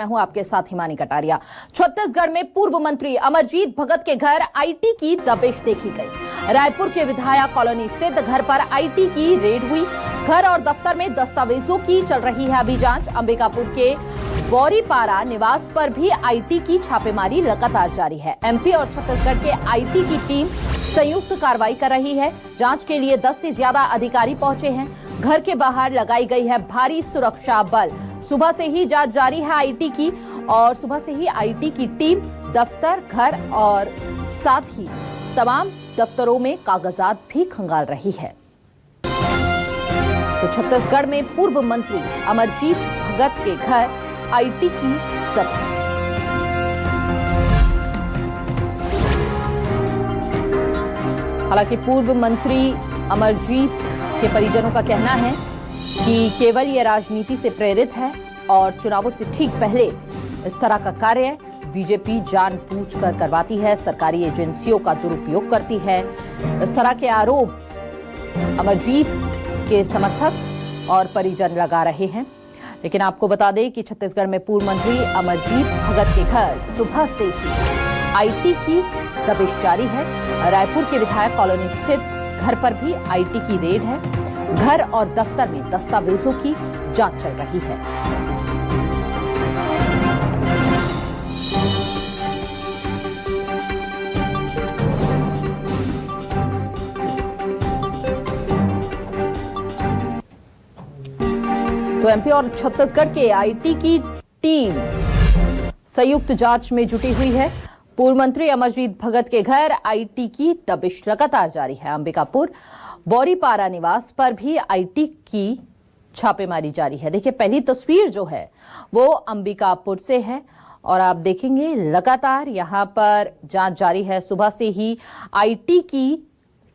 मैं हूं आपके साथ हिमानी कटारिया। छत्तीसगढ़ में पूर्व मंत्री अमरजीत भगत के घर आईटी की दबिश देखी गई। रायपुर के विधाया कॉलोनी स्थित घर पर आईटी की रेड हुई। घर और दफ्तर में दस्तावेजों की चल रही है अभी जांच। अंबिकापुर के बौरीपारा निवास पर भी आईटी की छापेमारी लगातार जारी है। एमपी और छत्तीसगढ़ के आईटी की टीम संयुक्त कार्रवाई कर रही है। जांच के लिए 10 से ज्यादा अधिकारी पहुंचे हैं। घर के बाहर लगाई गई है भारी सुरक्षा बल। सुबह से ही जांच जारी है आईटी की, और सुबह से ही आईटी की टीम दफ्तर, घर और साथ ही तमाम दफ्तरों में कागजात भी खंगाल रही है। तो छत्तीसगढ़ में पूर्व मंत्री अमरजीत भगत के घर आईटी की दबिश। हालांकि पूर्व मंत्री अमरजीत के परिजनों का कहना है कि केवल ये राजनीति से प्रेरित है और चुनावों से ठीक पहले इस तरह का कार्य बीजेपी जानबूझकर करवाती है, सरकारी एजेंसियों का दुरुपयोग करती है। इस तरह के आरोप अमरजीत के समर्थक और परिजन लगा रहे हैं। लेकिन आपको बता दें कि छत्तीसगढ़ में पूर्व मंत्री अमरजीत भगत के घर सुबह से ही आईटी की दबिश जारी है। रायपुर के विधायक कॉलोनी स्थित घर पर भी आईटी की रेड है। घर और दफ्तर में दस्तावेजों की जांच चल रही है। तो एमपी और छत्तीसगढ़ के आईटी की टीम संयुक्त जांच में जुटी हुई है। पूर्व मंत्री अमरजीत भगत के घर आईटी की दबिश लगातार जारी है। अंबिकापुर बौरीपारा निवास पर भी आईटी की छापेमारी जारी है। देखिए, पहली तस्वीर जो है वो अंबिकापुर से है और आप देखेंगे लगातार यहां पर जांच जारी है। सुबह से ही आईटी की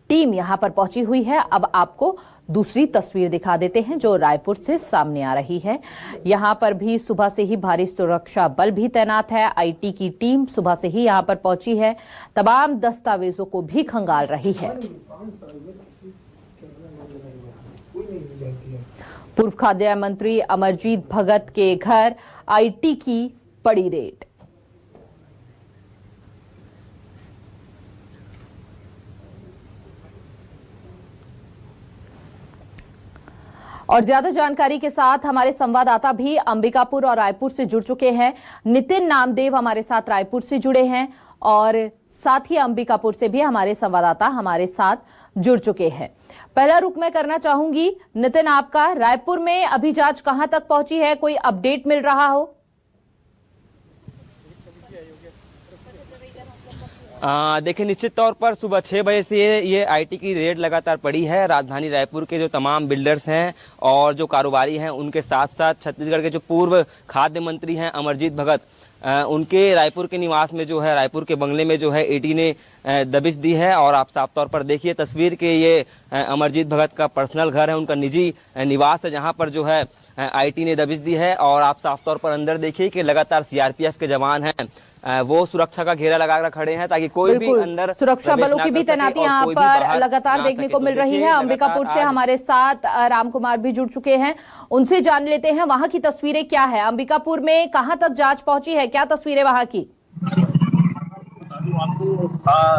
टीम यहां पर पहुंची हुई है। अब आपको दूसरी तस्वीर दिखा देते हैं जो रायपुर से सामने आ रही है। यहां पर भी सुबह से ही भारी सुरक्षा बल भी तैनात है। आईटी की टीम सुबह से ही यहां पर पहुंची है, तमाम दस्तावेजों को भी खंगाल रही है। पूर्व खाद्य मंत्री अमरजीत भगत के घर आईटी की बड़ी रेड। और ज्यादा जानकारी के साथ हमारे संवाददाता भी अंबिकापुर और रायपुर से जुड़ चुके हैं। नितिन नामदेव हमारे साथ रायपुर से जुड़े हैं और साथ ही अंबिकापुर से भी हमारे संवाददाता हमारे साथ जुड़ चुके हैं। पहला रुख मैं करना चाहूंगी नितिन, आपका रायपुर में अभी जांच कहां तक पहुंची है, कोई अपडेट मिल रहा हो? देखिए, निश्चित तौर पर सुबह 6 बजे से ये आईटी की रेड लगातार पड़ी है। राजधानी रायपुर के जो तमाम बिल्डर्स हैं और जो कारोबारी हैं, उनके साथ साथ छत्तीसगढ़ के जो पूर्व खाद्य मंत्री हैं अमरजीत भगत, उनके रायपुर के निवास में जो है, रायपुर के बंगले में जो है ईडी ने दबिश दी है। और आप साफ तौर पर देखिए तस्वीर के ये अमरजीत भगत का पर्सनल घर है, उनका निजी निवास है जहां पर जो है आईटी ने दबिश दी है। और आप साफ तौर पर अंदर देखिए कि लगातार सीआरपीएफ के जवान हैं, वो सुरक्षा का घेरा लगाकर खड़े हैं ताकि कोई भी अंदर सुरक्षा बलों की भी तैनाती यहाँ पर लगातार देखने को मिल रही है। अंबिकापुर से हमारे साथ राम कुमार भी जुड़ चुके हैं, उनसे जान लेते हैं वहां की तस्वीरें क्या है। अंबिकापुर में कहां तक जांच पहुंची है, क्या तस्वीरें वहां की?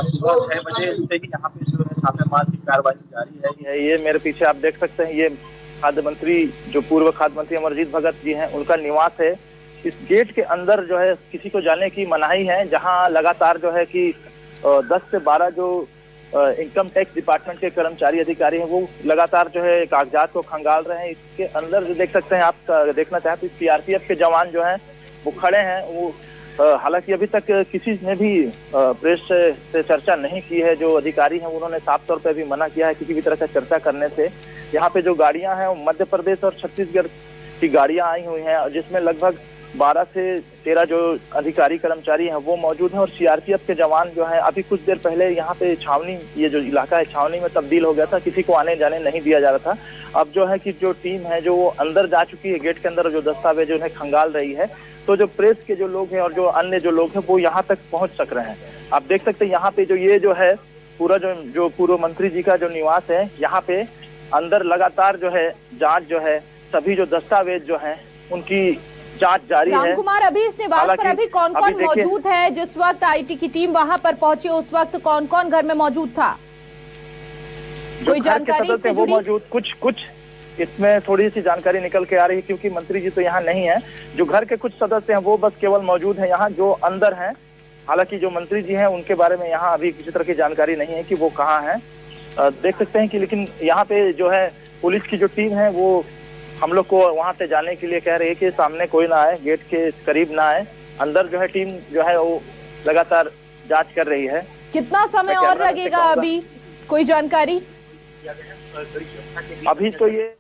सुबह 6 बजे से ही यहाँ पे जो है छापेमारी की कार्रवाई जारी है। ये मेरे पीछे आप देख सकते हैं, ये खाद्य मंत्री, जो पूर्व खाद्य मंत्री अमरजीत भगत जी हैं, उनका निवास है। इस गेट के अंदर जो है किसी को जाने की मनाही है, जहां लगातार जो है कि 10 से 12 जो इनकम टैक्स डिपार्टमेंट के कर्मचारी अधिकारी हैं, वो लगातार जो है कागजात को खंगाल रहे हैं। इसके अंदर जो देख सकते हैं आप, देखना चाहें तो सीआरपीएफ के जवान जो हैं वो खड़े हैं। वो हालांकि अभी तक किसी ने भी प्रेस से चर्चा नहीं की है। जो अधिकारी हैं उन्होंने साफ तौर पर भी मना किया है किसी भी तरह का चर्चा करने से। यहाँ पे जो गाड़ियां हैं वो मध्य प्रदेश और छत्तीसगढ़ की गाड़ियां आई हुई हैं, जिसमें लगभग 12 से 13 जो अधिकारी कर्मचारी हैं वो मौजूद हैं। और सीआरपीएफ के जवान जो हैं, अभी कुछ देर पहले यहाँ पे छावनी, ये जो इलाका है छावनी में तब्दील हो गया था, किसी को आने जाने नहीं दिया जा रहा था। अब जो है कि जो टीम है जो अंदर जा चुकी है, गेट के अंदर जो दस्तावेज उन्हें खंगाल रही है। तो जो प्रेस के जो लोग हैं और जो अन्य जो लोग हैं वो यहाँ तक पहुँच सक रहे हैं। आप देख सकते हैं यहाँ पे जो ये जो है पूरा जो पूर्व मंत्री जी का जो निवास है, यहाँ पे अंदर लगातार जो है जांच जो है, सभी जो दस्तावेज जो हैं उनकी जांच जारी है। रामकुमार, अभी इस निवास पर हालांकि अभी कौन कौन अभी देखिए- मौजूद है? जिस वक्त आईटी की टीम वहां पर पहुंची उस वक्त कौन कौन घर में मौजूद था? जो कोई घर के जानकारी सदस्य से हैं वो जुड़ी? मौजूद, कुछ इसमें थोड़ी सी जानकारी निकल के आ रही है, क्योंकि मंत्री जी तो यहाँ नहीं है। जो घर के कुछ सदस्य हैं वो बस केवल मौजूद हैं यहाँ, जो अंदर हैं। हालांकि जो मंत्री जी हैं उनके बारे में यहाँ अभी किसी तरह की जानकारी नहीं है कि वो कहाँ हैं। देख सकते हैं कि लेकिन यहाँ पे जो है पुलिस की जो टीम है वो हम लोग को वहाँ से जाने के लिए कह रही है कि सामने कोई ना आए, गेट के करीब ना आए। अंदर जो है टीम जो है वो लगातार जांच कर रही है। कितना समय और लगेगा अभी, कोई जानकारी? अभी तो ये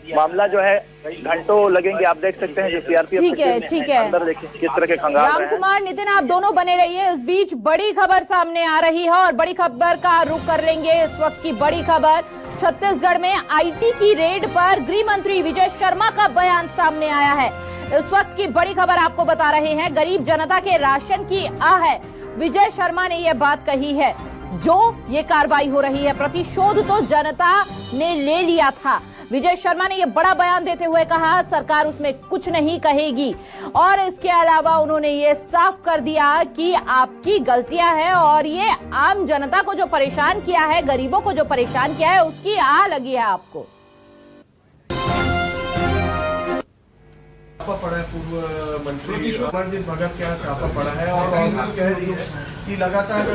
मामला जो है घंटों लगेंगे। आप देख सकते हैं जो सीआरपीएफ ठीक है। अंदर देखिए किस तरह के खंगाल रहे हैं। रामकुमार, नितिन, आप दोनों बने रहिए। इस बीच बड़ी खबर सामने आ रही है और बड़ी खबर का रुख कर लेंगे। इस वक्त की बड़ी खबर, छत्तीसगढ़ में आईटी की रेड पर गृह मंत्री विजय शर्मा का बयान सामने आया है। इस वक्त की बड़ी खबर आपको बता रहे हैं, गरीब जनता के राशन की आह है। विजय शर्मा ने यह बात कही है। जो ये कार्रवाई हो रही है, प्रतिशोध तो जनता ने ले लिया था। विजय शर्मा ने यह बड़ा बयान देते हुए कहा सरकार उसमें कुछ नहीं कहेगी, और इसके अलावा उन्होंने ये साफ कर दिया कि आपकी गलतियां हैं और ये आम जनता को जो परेशान किया है, गरीबों को जो परेशान किया है, उसकी आह लगी है आपको। छापा पड़ा है पूर्व मंत्री अमरजीत भगत के यहाँ छापा पड़ा है और कांग्रेस कह रही है कि लगातार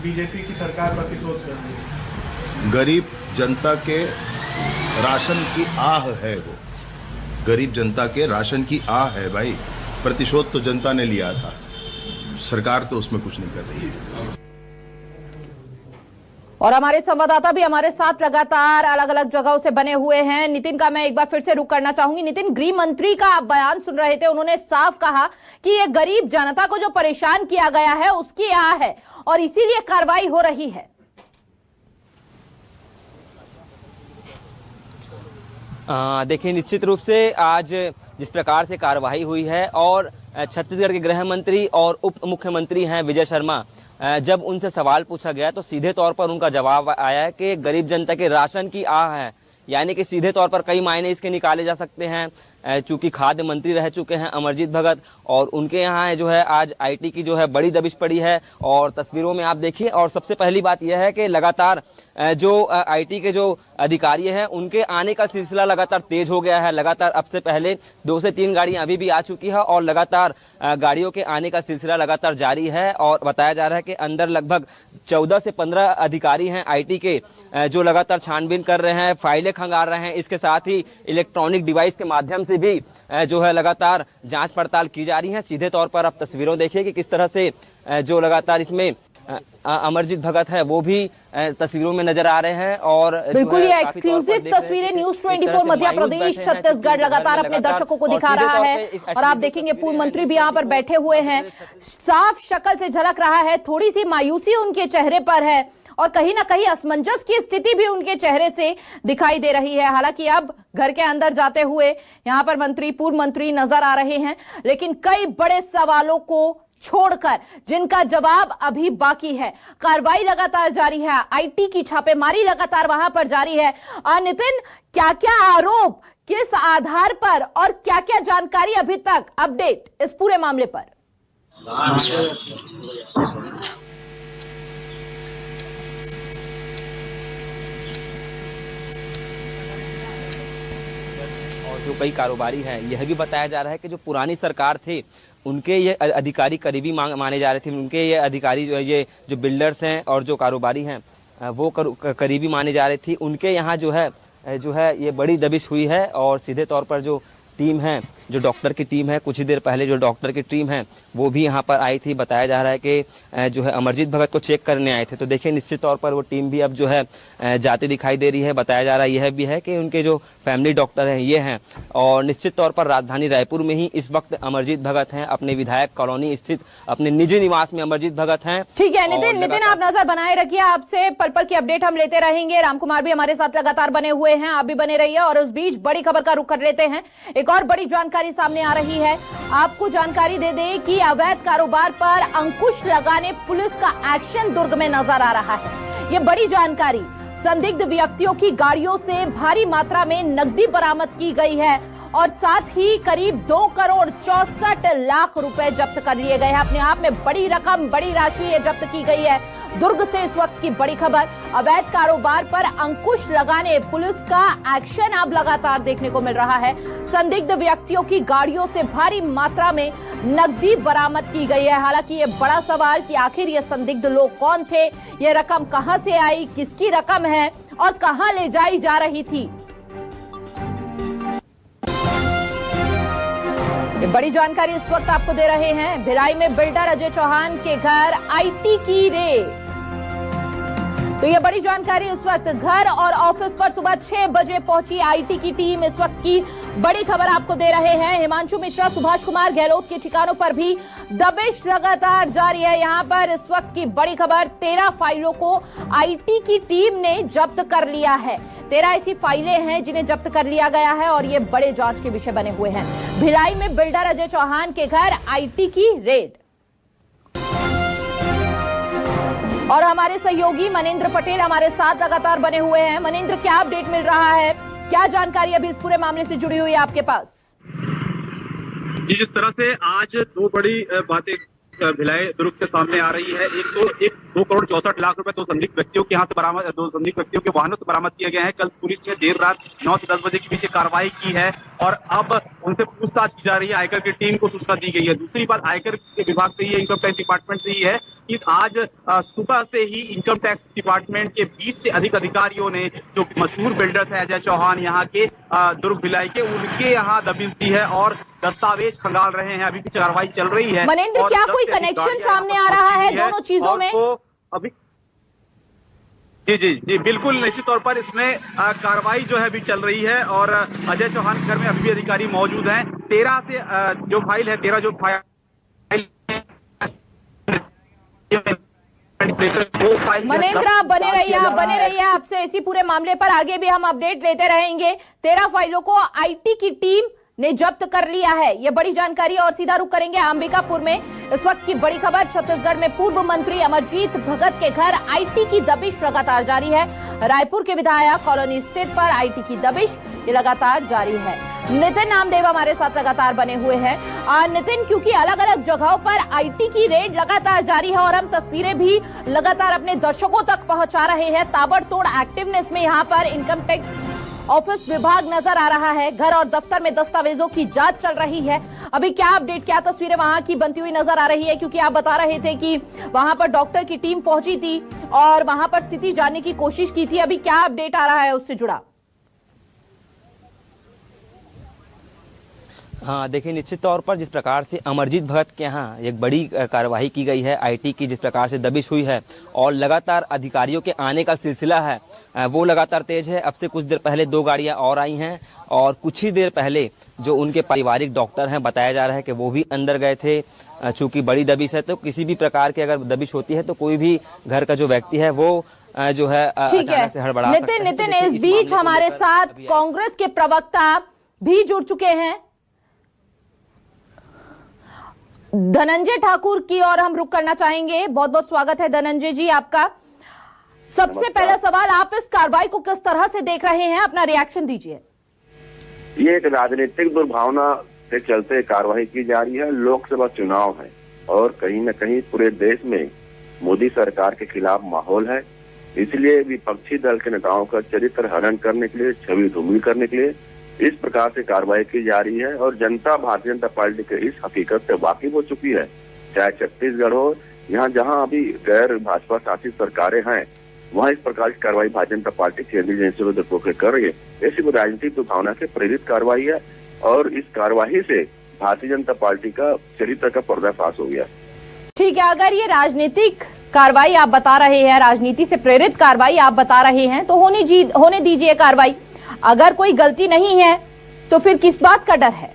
बीजेपी की सरकार प्रतिशोध कर रही है। गरीब जनता के राशन की आह है, वो गरीब जनता के राशन की आह है भाई। प्रतिशोध तो जनता ने लिया था, सरकार तो उसमें कुछ नहीं कर रही है। और हमारे संवाददाता भी हमारे साथ लगातार अलग अलग जगहों से बने हुए हैं। नितिन का मैं एक बार फिर से रुख करना चाहूंगी। नितिन, गृह मंत्री का आप बयान सुन रहे थे, उन्होंने साफ कहा कि ये गरीब जनता को जो परेशान किया गया है उसकी आह है और इसीलिए कार्रवाई हो रही है। देखिए, निश्चित रूप से आज जिस प्रकार से कार्रवाई हुई है और छत्तीसगढ़ के गृह मंत्री और उप मुख्यमंत्री हैं विजय शर्मा, जब उनसे सवाल पूछा गया तो सीधे तौर पर उनका जवाब आया है कि गरीब जनता के राशन की आह है। यानी कि सीधे तौर पर कई मायने इसके निकाले जा सकते हैं। चूंकि खाद्य मंत्री रह चुके हैं अमरजीत भगत और उनके यहाँ जो है आज आईटी की जो है बड़ी दबिश पड़ी है। और तस्वीरों में आप देखिए, और सबसे पहली बात यह है कि लगातार जो आईटी के जो अधिकारी हैं उनके आने का सिलसिला लगातार तेज हो गया है। लगातार अब से पहले 2 से 3 गाड़ियां अभी भी आ चुकी है और लगातार गाड़ियों के आने का सिलसिला लगातार जारी है। और बताया जा रहा है कि अंदर लगभग 14 से 15 अधिकारी हैं आईटी के, जो लगातार छानबीन कर रहे हैं, फाइलें खंगाल रहे हैं। इसके साथ ही इलेक्ट्रॉनिक डिवाइस के माध्यम से भी जो है लगातार जांच पड़ताल की जा रही है। सीधे तौर पर आप तस्वीरों देखिए कि किस तरह से जो लगातार इसमें अमरजीत भगत है वो भी तस्वीरों में नजर आ रहे हैं। और बिल्कुल ये एक्सक्लूसिव तस्वीरें न्यूज़ 24 मध्य प्रदेश छत्तीसगढ़ लगातार अपने दर्शकों को दिखा रहा है। और आप देखेंगे पूर्व मंत्री भी यहाँ पर बैठे हुए हैं, साफ शक्ल से झलक रहा है, थोड़ी सी मायूसी उनके चेहरे पर है और कहीं ना कहीं असमंजस की स्थिति भी उनके चेहरे से दिखाई दे रही है। हालांकि अब घर के अंदर जाते हुए यहाँ पर मंत्री, पूर्व मंत्री नजर आ रहे हैं, लेकिन कई बड़े सवालों को छोड़कर जिनका जवाब अभी बाकी है। कार्रवाई लगातार जारी है, आईटी की छापेमारी लगातार वहां पर जारी है। नितिन, क्या क्या आरोप, किस आधार पर और क्या क्या जानकारी अभी तक अपडेट इस पूरे मामले पर? और जो कई कारोबारी हैं, यह भी बताया जा रहा है कि जो पुरानी सरकार थी उनके ये अधिकारी करीबी माने जा रहे थे। उनके ये अधिकारी ये जो बिल्डर्स हैं और जो कारोबारी हैं वो करीबी माने जा रही थी। उनके यहाँ जो है ये बड़ी दबिश हुई है। और सीधे तौर पर जो टीम है, जो डॉक्टर की टीम है, कुछ ही देर पहले जो डॉक्टर की टीम है वो भी यहाँ पर आई थी। बताया जा रहा है कि जो है अमरजीत भगत को चेक करने आए थे। तो देखिए, निश्चित तौर पर वो टीम भी अब जो है जाती दिखाई दे रही है। बताया जा रहा है यह भी है कि उनके जो फैमिली डॉक्टर हैं ये हैं। और निश्चित तौर पर राजधानी रायपुर में ही इस वक्त अमरजीत भगत हैं, अपने विधायक कॉलोनी स्थित अपने निजी निवास में अमरजीत भगत हैं। ठीक है नितिन, आप नजर बनाए रखिए, आपसे पल पल की अपडेट हम लेते रहेंगे। रामकुमार भी हमारे साथ लगातार बने हुए हैं, आप भी बने रहिए। और इस बीच बड़ी खबर का रुख कर लेते हैं। एक और बड़ी जानकारी सामने आ रही है। आपको जानकारी दे दें कि अवैध कारोबार पर अंकुश लगाने पुलिस का एक्शन दुर्ग में नजर आ रहा है। ये बड़ी जानकारी, संदिग्ध व्यक्तियों की गाड़ियों से भारी मात्रा में नकदी बरामद की गई है और साथ ही करीब 2,64,00,000 रुपए जब्त कर लिए गए हैं। अपने आप में बड़ी रकम, बड़ी राशि ये जब्त की गई है। दुर्ग से इस वक्त की बड़ी खबर, अवैध कारोबार पर अंकुश लगाने पुलिस का एक्शन अब लगातार देखने को मिल रहा है। संदिग्ध व्यक्तियों की गाड़ियों से भारी मात्रा में नकदी बरामद की गई है। हालांकि ये बड़ा सवाल कि आखिर ये संदिग्ध लोग कौन थे, ये रकम कहां से आई, किसकी रकम है और कहां ले जाई जा रही थी। ये बड़ी जानकारी इस वक्त आपको दे रहे हैं। भिलाई में बिल्डर अजय चौहान के घर आईटी की रेड। तो ये बड़ी जानकारी इस वक्त घर और ऑफिस पर सुबह 6 बजे पहुंची आईटी की टीम। इस वक्त की बड़ी खबर आपको दे रहे हैं। हिमांशु मिश्रा, सुभाष कुमार गहलोत के ठिकानों पर भी दबिश लगातार जारी है। यहां पर इस वक्त की बड़ी खबर, 13 फाइलों को आईटी की टीम ने जब्त कर लिया है। 13 ऐसी फाइलें हैं जिन्हें जब्त कर लिया गया है और ये बड़े जांच के विषय बने हुए हैं। भिलाई में बिल्डर अजय चौहान के घर आईटी की रेड। और हमारे सहयोगी मनेंद्र पटेल हमारे साथ लगातार बने हुए हैं। मनेंद्र, क्या अपडेट मिल रहा है, क्या जानकारी अभी इस पूरे मामले से जुड़ी हुई है आपके पास? जिस तरह से आज दो बड़ी बातें भिलाई दुर्ग से सामने आ रही है। एक 2,64,00,000 रुपए दो संदिग्ध व्यक्तियों के हाथ बरामद, दो संदिग्ध व्यक्तियों के वाहनों से बरामद किए गए हैं। कल पुलिस ने देर रात 9 से 10 बजे के बीच कार्रवाई की है और अब उनसे पूछताछ की जा रही है। आयकर की टीम को सूचना दी गई है। दूसरी बात आयकर के विभाग से ही, इनकम टैक्स डिपार्टमेंट से ही है कि आज सुबह से ही इनकम टैक्स डिपार्टमेंट के 20 से अधिक अधिकारियों ने, जो मशहूर बिल्डर्स है अजय चौहान यहाँ के दुर्ग भिलाई के, उनके यहाँ दबिश दी है और दस्तावेज खंगाल रहे हैं। अभी भी कार्रवाई चल रही है। मनेंद्र, क्या कोई कनेक्शन सामने आ रहा है दोनों चीजों में? अभी जी बिल्कुल, निश्चित तौर पर इसमें कार्रवाई जो है अभी चल रही है और अजय चौहान के घर में अभी भी अधिकारी मौजूद हैं। 13 से जो फाइल है, 13 जो फाइल मनेंद्र, आप बने रहिए। आपसे इसी पूरे मामले पर आगे भी हम अपडेट लेते रहेंगे। 13 फाइलों को आईटी की टीम ने जब्त कर लिया है, ये बड़ी जानकारी। और सीधा रुख करेंगे अंबिकापुर में। इस वक्त की बड़ी खबर, छत्तीसगढ़ में पूर्व मंत्री अमरजीत भगत के घर आईटी की दबिश लगातार जारी है। रायपुर के विधायक कॉलोनी स्थित पर आईटी की दबिश ये लगातार जारी है। नितिन नामदेव हमारे साथ लगातार बने हुए हैं। नितिन, क्योंकि अलग अलग जगहों पर आईटी की रेड लगातार जारी है और हम तस्वीरें भी लगातार अपने दर्शकों तक पहुंचा रहे हैं। ताबड़तोड़ एक्टिवनेस में यहाँ पर इनकम टैक्स ऑफिस विभाग नजर आ रहा है। घर और दफ्तर में दस्तावेजों की जांच चल रही है। अभी क्या अपडेट, क्या तस्वीरें वहां की बनती हुई नजर आ रही है? क्योंकि आप बता रहे थे कि वहां पर डॉक्टर की टीम पहुंची थी और वहां पर स्थिति जानने की कोशिश की थी। अभी क्या अपडेट आ रहा है उससे जुड़ा? हाँ, देखिए, निश्चित तौर पर जिस प्रकार से अमरजीत भगत के यहाँ एक बड़ी कार्रवाई की गई है आईटी की, जिस प्रकार से दबिश हुई है और लगातार अधिकारियों के आने का सिलसिला है वो लगातार तेज है। अब से कुछ देर पहले 2 गाड़ियाँ और आई हैं और कुछ ही देर पहले जो उनके पारिवारिक डॉक्टर हैं, बताया जा रहा है कि वो भी अंदर गए थे। चूँकि बड़ी दबिश है तो किसी भी प्रकार की अगर दबिश होती है तो कोई भी घर का जो व्यक्ति है वो जो है अचानक से हड़बड़ा सकता है। नितिन, इस बीच हमारे साथ कांग्रेस के प्रवक्ता भी जुड़ चुके हैं, धनंजय ठाकुर की ओर हम रुख करना चाहेंगे। बहुत बहुत स्वागत है धनंजय जी आपका। सबसे पहला सवाल, आप इस कार्रवाई को किस तरह से देख रहे हैं, अपना रिएक्शन दीजिए। ये एक राजनीतिक दुर्भावना के चलते कार्रवाई की जा रही है। लोकसभा चुनाव है और कहीं न कहीं पूरे देश में मोदी सरकार के खिलाफ माहौल है, इसलिए विपक्षी दल के नेताओं का चरित्र हनन करने के लिए, छवि धूमिल करने के लिए इस प्रकार से कार्रवाई की जा रही है। और जनता भारतीय जनता पार्टी के इस हकीकत से वाकिफ हो चुकी है, चाहे छत्तीसगढ़ हो, यहाँ जहाँ अभी गैर भाजपा शासित सरकारें हैं वहाँ इस प्रकार की कार्रवाई भारतीय जनता पार्टी केंद्रीय एजेंसी को कर रही है। ऐसी वो राजनीतिक दुर्भावना से प्रेरित कार्रवाई है और इस कार्रवाई से भारतीय जनता पार्टी का चरित्र का पर्दाफाश हो गया। ठीक है, अगर ये राजनीतिक कार्रवाई आप बता रहे हैं, राजनीति से प्रेरित कार्रवाई आप बता रहे हैं, तो होने दीजिए कार्रवाई। अगर कोई गलती नहीं है तो फिर किस बात का डर है?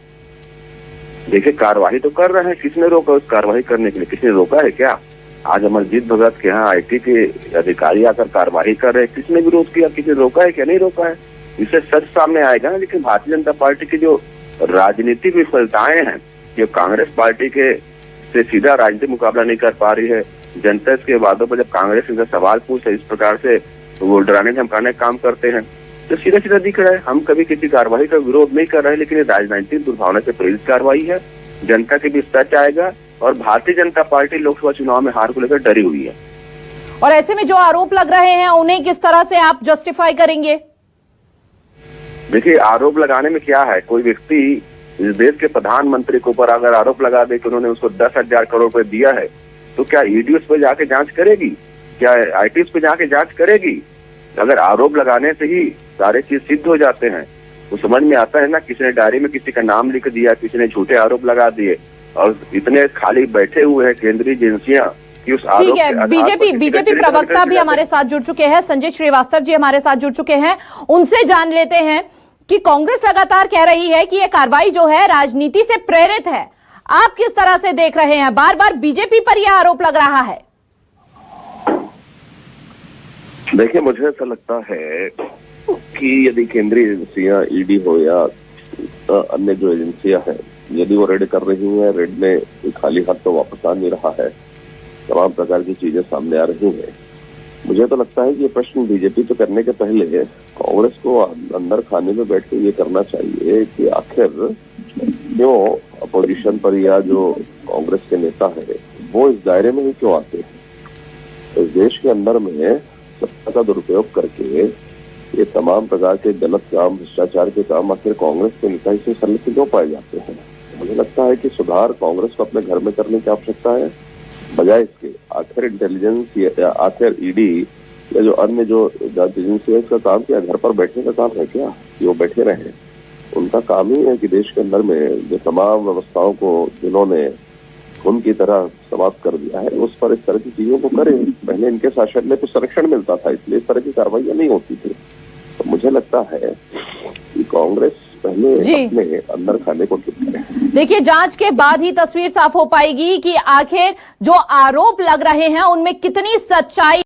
देखिए, कार्रवाई तो कर रहे हैं, किसने रोका उस कार्रवाई करने के लिए? किसने रोका है क्या? आज अमरजीत भगत के यहाँ आईटी के अधिकारी आकर कार्रवाई कर रहे हैं, किसने विरोध किया? किसने रोका है क्या? नहीं रोका है, इससे सच सामने आएगा। लेकिन भारतीय जनता पार्टी की जो राजनीतिक विफलताएं हैं, जो कांग्रेस पार्टी के से सीधा राजनीतिक मुकाबला नहीं कर पा रही है, जनता के वादों पर जब कांग्रेस इनका सवाल पूछे, इस प्रकार से वो डराने धमकाने काम करते हैं, तो सीधा सीधा दिख रहा है। हम कभी किसी कार्रवाई का विरोध नहीं कर रहे, लेकिन ये राजनीतिक दुर्भावना से प्रेरित कार्रवाई है। जनता के भी सच आएगा और भारतीय जनता पार्टी लोकसभा चुनाव में हार को लेकर डरी हुई है। और ऐसे में जो आरोप लग रहे हैं उन्हें किस तरह से आप जस्टिफाई करेंगे? देखिए, आरोप लगाने में क्या है? कोई व्यक्ति इस देश के प्रधानमंत्री के ऊपर अगर आरोप लगा दे कि उन्होंने उसको 10,000 करोड़ रुपए दिया है, तो क्या ईडी उस पर जाके जांच करेगी? क्या आईटी उस पर जाके जांच करेगी? अगर आरोप लगाने से ही सारे चीज सिद्ध हो जाते हैं तो समझ में आता है ना, किसी ने डायरी में किसी का नाम लिख दिया, किसी ने झूठे आरोप लगा दिए और इतने खाली बैठे हुए हैं केंद्रीय एजेंसियां कि उस आरोप ठीक है, बीजेपी प्रवक्ता भी हमारे साथ जुड़ चुके हैं, संजय श्रीवास्तव जी हमारे साथ जुड़ चुके हैं। उनसे जान लेते हैं कि कांग्रेस लगातार कह रही है कि यह कार्रवाई जो है राजनीति से प्रेरित है। आप किस तरह से देख रहे हैं? बार बार बीजेपी पर यह आरोप लग रहा है। देखिए, मुझे ऐसा लगता है कि यदि केंद्रीय एजेंसियां ईडी हो या अन्य जो एजेंसियां हैं, यदि वो रेड कर रही हैं, रेड में खाली हाथ तो वापस आ नहीं रहा है, तमाम प्रकार की चीजें सामने आ रही हैं, मुझे तो लगता है कि ये प्रश्न बीजेपी पे करने के पहले कांग्रेस को अंदर खाने में बैठ के ये करना चाहिए कि आखिर क्यों अपोजिशन पर या जो कांग्रेस के नेता है वो इस दायरे में ही क्यों आते हैं। इस देश के अंदर में सत्ता का दुरुपयोग करके ये तमाम प्रकार के गलत काम, भ्रष्टाचार के काम आखिर कांग्रेस के नेता इससे संलिप्त क्यों पाए जाते हैं। मुझे लगता है कि सुधार कांग्रेस को अपने घर में करने की आवश्यकता है, बजाय इसके आखिर इंटेलिजेंस या आखिर ईडी या जो अन्य जो जांच एजेंसी है इसका काम क्या, घर पर बैठने का काम है क्या कि वो बैठे रहे? उनका काम ही है कि देश के अंदर में जो तमाम व्यवस्थाओं को जिन्होंने खून की तरह समाप्त कर दिया है उस पर इस तरह की चीजों को करें। पहले इनके शासन में कुछ संरक्षण मिलता था, इसलिए इस तरह की कार्रवाइयां नहीं होती थी। तो मुझे लगता है कि कांग्रेस पहले अपने अंदर खाने को ठीक करे। देखिए, जांच के बाद ही तस्वीर साफ हो पाएगी कि आखिर जो आरोप लग रहे हैं उनमें कितनी सच्चाई